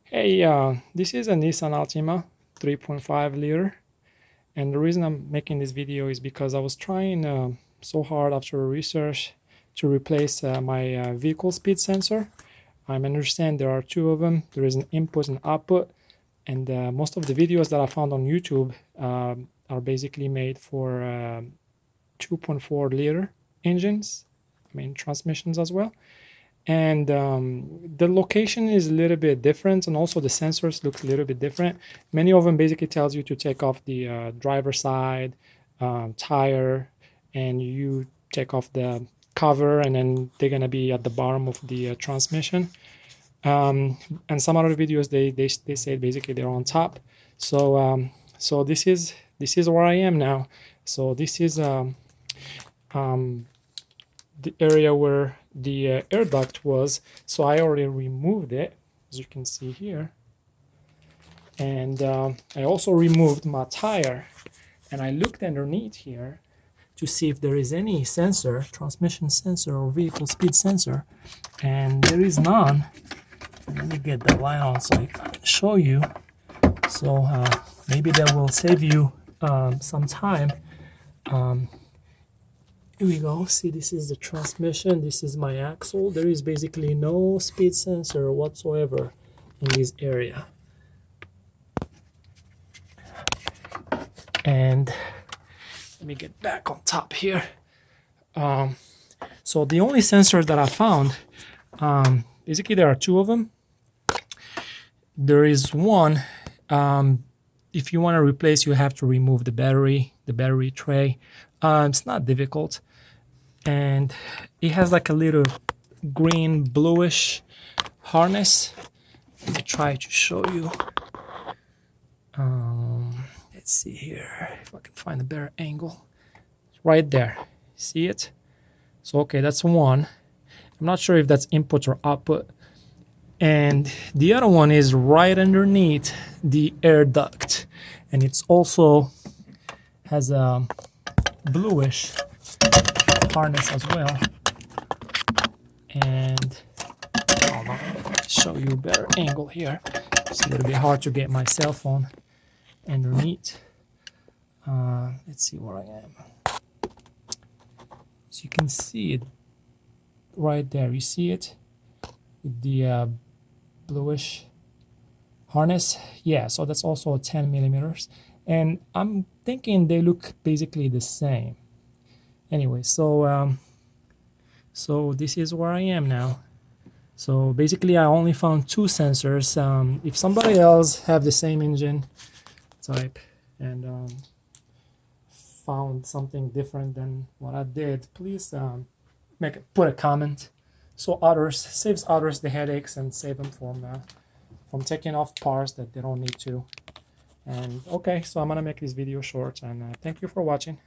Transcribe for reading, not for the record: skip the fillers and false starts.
Hey, this is a Nissan Altima 3.5 liter, and the reason I'm making this video is because I was trying so hard after research to replace my vehicle speed sensor. I understand there are two of them. There is an input and output, and most of the videos that I found on YouTube are basically made for 2.4 liter engines, I mean transmissions as well. And the location is a little bit different, and also the sensors look a little bit different. Many of them basically tells you to take off the driver side tire, and you take off the cover, and then they're gonna be at the bottom of the transmission. And some other videos they say basically they're on top. So this is where I am now. So this is the area where the air duct was. So I already removed it, as you can see here. And I also removed my tire, and I looked underneath here to see if there is any sensor, transmission sensor or vehicle speed sensor, and there is none. Let me get the light on so I can show you. So maybe that will save you some time. Here we go. See, this is the transmission. This is my axle. There is basically no speed sensor whatsoever in this area. And let me get back on top here. So the only sensor that I found, basically there are two of them. There is one, if you want to replace, you have to remove the battery tray. It's not difficult, and it has like a little green bluish harness. Let me try to show you. Let's see here if I can find a better angle. Right there, see it? So okay, that's one. I'm not sure if that's input or output. And the other one is right underneath the air duct, and it's also has a bluish harness as well. And I'll show you a better angle here. It's a little bit hard to get my cell phone underneath. Let's see where I am. So you can see it right there. You see it? The bluish harness. Yeah, so that's also 10 millimeters. And I'm thinking they look basically the same. Anyway, so this is where I am now. So basically I only found two sensors. If somebody else have the same engine type and found something different than what I did, please put a comment, so saves others the headaches and save them from taking off parts that they don't need to. And okay, so I'm gonna make this video short, and thank you for watching.